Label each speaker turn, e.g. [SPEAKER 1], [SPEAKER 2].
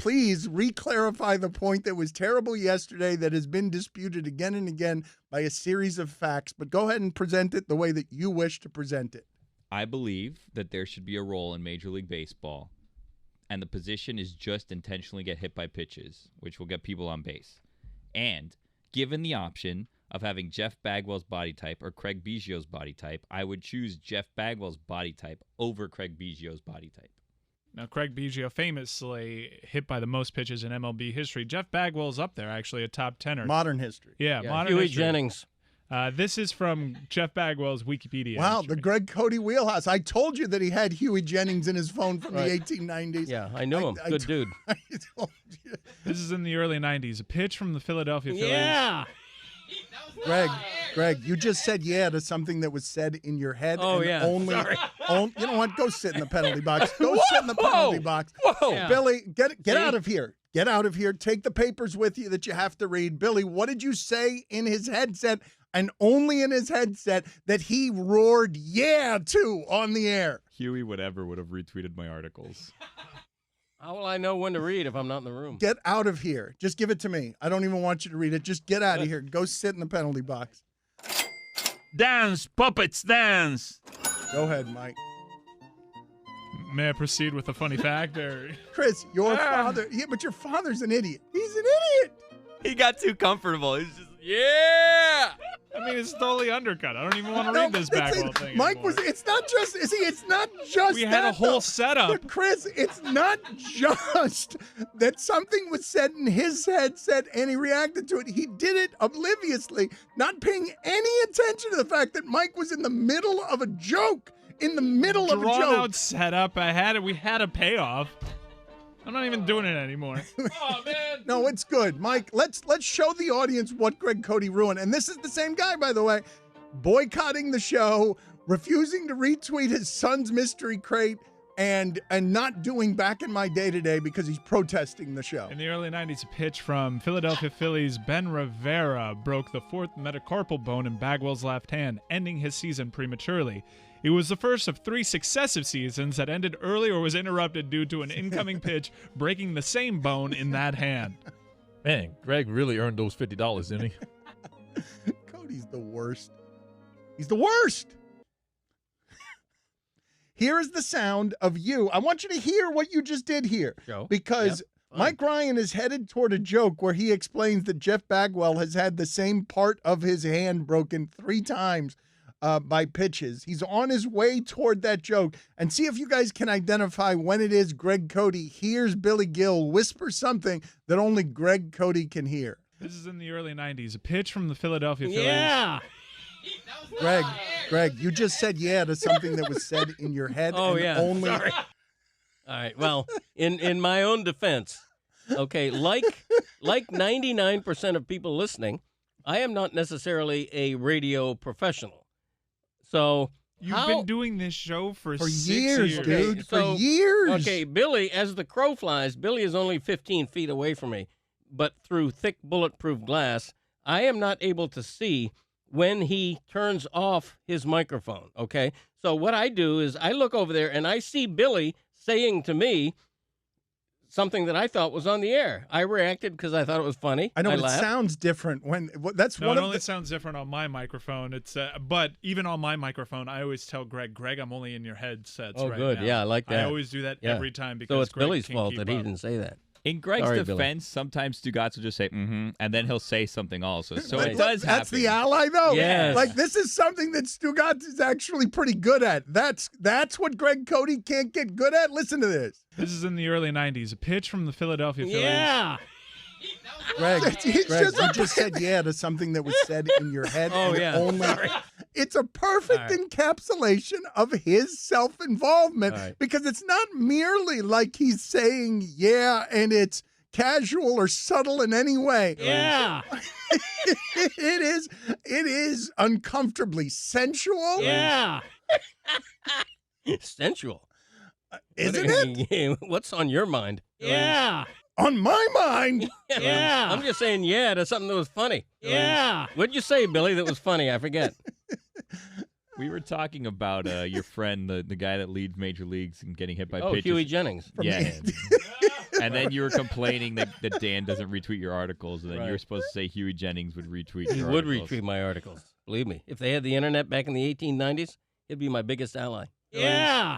[SPEAKER 1] please re-clarify the point that was terrible yesterday that has been disputed again and again by a series of facts. But go ahead and present it the way that you wish to present it.
[SPEAKER 2] I believe that there should be a role in Major League Baseball, and the position is just intentionally get hit by pitches, which will get people on base. And given the option of having Jeff Bagwell's body type or Craig Biggio's body type, I would choose Jeff Bagwell's body type over Craig Biggio's body type.
[SPEAKER 3] Now, Craig Biggio famously hit by the most pitches in MLB history. Jeff Bagwell's up there, actually, a top 10er.
[SPEAKER 1] Modern history.
[SPEAKER 3] Yeah, modern
[SPEAKER 4] Huey
[SPEAKER 3] history.
[SPEAKER 4] Jennings.
[SPEAKER 3] This is from Jeff Bagwell's Wikipedia.
[SPEAKER 1] Wow,
[SPEAKER 3] entry.
[SPEAKER 1] the Greg Cote wheelhouse. I told you that he had Huey Jennings in his phone from the 1890s.
[SPEAKER 4] Yeah, I knew him. Good dude.
[SPEAKER 1] I told you.
[SPEAKER 3] This is in the early 90s. A pitch from the Philadelphia Phillies.
[SPEAKER 4] Yeah.
[SPEAKER 1] Greg, you just said yeah to something that was said in your head.
[SPEAKER 4] Oh,
[SPEAKER 1] and
[SPEAKER 4] yeah.
[SPEAKER 1] Sorry. You know what? Go sit in the penalty box. Go sit in the penalty box.
[SPEAKER 4] Whoa.
[SPEAKER 3] Yeah.
[SPEAKER 1] Billy, get out of here. Get out of here. Take the papers with you that you have to read. Billy, what did you say in his headset, and only in his headset, that he roared yeah to on the air?
[SPEAKER 2] Huey would have retweeted my articles.
[SPEAKER 4] How will I know when to read if I'm not in the room?
[SPEAKER 1] Get out of here. Just give it to me. I don't even want you to read it. Just get out of here. Go sit in the penalty box.
[SPEAKER 5] Dance, puppets, dance.
[SPEAKER 1] Go ahead, Mike.
[SPEAKER 3] May I proceed with a funny fact? Or
[SPEAKER 1] Chris, your father. Yeah, but your father's an idiot. He's an idiot.
[SPEAKER 2] He got too comfortable. He's just, yeah!
[SPEAKER 3] I mean, it's totally undercut. I don't even want to read this Bagwell thing
[SPEAKER 1] Mike
[SPEAKER 3] anymore.
[SPEAKER 1] it's not just, it's not just
[SPEAKER 3] We had a
[SPEAKER 1] that,
[SPEAKER 3] whole
[SPEAKER 1] though.
[SPEAKER 3] setup.
[SPEAKER 1] But Chris, it's not just that something was said in his headset and he reacted to it. He did it obliviously, not paying any attention to the fact that Mike was in the middle of a joke. In the middle of a
[SPEAKER 3] Drawn
[SPEAKER 1] joke.
[SPEAKER 3] out setup. I had it. We had a payoff. I'm not even doing it anymore.
[SPEAKER 4] Oh, man.
[SPEAKER 1] No, it's good. Mike, let's show the audience what Greg Cote ruined. And this is the same guy, by the way, boycotting the show, refusing to retweet his son's mystery crate, and not doing Back in My Day Today because he's protesting the show.
[SPEAKER 3] In the early 90s, a pitch from Philadelphia Phillies Ben Rivera broke the fourth metacarpal bone in Bagwell's left hand, ending his season prematurely. It was the first of 3 successive seasons that ended early or was interrupted due to an incoming pitch breaking the same bone in that hand.
[SPEAKER 5] Man, Greg really earned those $50, didn't he?
[SPEAKER 1] Cody's the worst. He's the worst. Here is the sound of you. I want you to hear what you just did here.
[SPEAKER 4] Joe?
[SPEAKER 1] Because
[SPEAKER 4] Yep.
[SPEAKER 1] Mike Ryan is headed toward a joke where he explains that Jeff Bagwell has had the same part of his hand broken 3 times by pitches. He's on his way toward that joke. And see if you guys can identify when it is Greg Cote hears Billy Gill whisper something that only Greg Cote can hear.
[SPEAKER 3] This is in the early 90s. A pitch from the Philadelphia Phillies.
[SPEAKER 4] Yeah.
[SPEAKER 1] Greg, you just said yeah to something that was said in your head.
[SPEAKER 4] Oh,
[SPEAKER 1] and
[SPEAKER 4] yeah.
[SPEAKER 1] Only
[SPEAKER 4] Sorry. All right. Well, in my own defense, okay, like 99% of people listening, I am not necessarily a radio professional. So
[SPEAKER 3] You've been doing this show for 6
[SPEAKER 1] years,
[SPEAKER 3] years.
[SPEAKER 1] dude.
[SPEAKER 4] So-
[SPEAKER 1] for years.
[SPEAKER 4] Okay, Billy, as the crow flies, Billy is only 15 feet away from me, but through thick bulletproof glass, I am not able to see when he turns off his microphone, okay? So what I do is I look over there and I see Billy saying to me something that I thought was on the air. I reacted because I thought it was funny.
[SPEAKER 1] I know, but
[SPEAKER 4] laughed.
[SPEAKER 1] it sounds different when that's
[SPEAKER 3] No,
[SPEAKER 1] one
[SPEAKER 3] it
[SPEAKER 1] of
[SPEAKER 3] only
[SPEAKER 1] the.
[SPEAKER 3] sounds different on my microphone. It's but even on my microphone, I always tell Greg, I'm only in your headsets
[SPEAKER 4] Oh,
[SPEAKER 3] right
[SPEAKER 4] good.
[SPEAKER 3] now.
[SPEAKER 4] Yeah, I like that.
[SPEAKER 3] I always do that
[SPEAKER 4] Yeah.
[SPEAKER 3] every time because
[SPEAKER 4] So it's
[SPEAKER 3] Greg
[SPEAKER 4] Billy's
[SPEAKER 3] can't
[SPEAKER 4] fault
[SPEAKER 3] keep
[SPEAKER 4] that he
[SPEAKER 3] up.
[SPEAKER 4] didn't say that.
[SPEAKER 2] In Greg's
[SPEAKER 4] Sorry, Billy.
[SPEAKER 2] defense, sometimes Stugatz will just say, and then he'll say something also. So
[SPEAKER 4] Right.
[SPEAKER 2] it does happen.
[SPEAKER 1] That's the ally, though.
[SPEAKER 4] Yes.
[SPEAKER 1] Like, this is something that Stugatz is actually pretty good at. That's what Greg Cote can't get good at. Listen to this.
[SPEAKER 3] This is in the early 90s. A pitch from the Philadelphia Phillies.
[SPEAKER 4] Yeah.
[SPEAKER 1] Greg,
[SPEAKER 4] He's
[SPEAKER 1] Greg,
[SPEAKER 4] just
[SPEAKER 1] you just said yeah to something that was said in your head.
[SPEAKER 4] Oh,
[SPEAKER 1] and
[SPEAKER 4] yeah.
[SPEAKER 1] Only,
[SPEAKER 4] Sorry.
[SPEAKER 1] It's a perfect
[SPEAKER 4] All right.
[SPEAKER 1] encapsulation of his self-involvement
[SPEAKER 4] All right.
[SPEAKER 1] because it's not merely like he's saying yeah and it's casual or subtle in any way.
[SPEAKER 4] Yeah.
[SPEAKER 1] It is uncomfortably sensual.
[SPEAKER 4] Yeah. Sensual.
[SPEAKER 1] Isn't it?
[SPEAKER 4] What's on your mind? Yeah.
[SPEAKER 1] On my mind.
[SPEAKER 4] Yeah. I'm just saying yeah to something that was funny. Yeah. What'd you say, Billy, that was funny? I forget.
[SPEAKER 2] We were talking about your friend, the guy that leads major leagues and getting hit by
[SPEAKER 4] Oh,
[SPEAKER 2] pitches.
[SPEAKER 4] Huey Jennings.
[SPEAKER 2] Yeah. And then you were complaining that Dan doesn't retweet your articles, and then you were
[SPEAKER 4] Right.
[SPEAKER 2] supposed to say Huey Jennings would retweet
[SPEAKER 4] He
[SPEAKER 2] your
[SPEAKER 4] would
[SPEAKER 2] articles.
[SPEAKER 4] retweet my articles. Believe me. If they had the internet back in the 1890s, he'd be my biggest ally.
[SPEAKER 6] Yeah.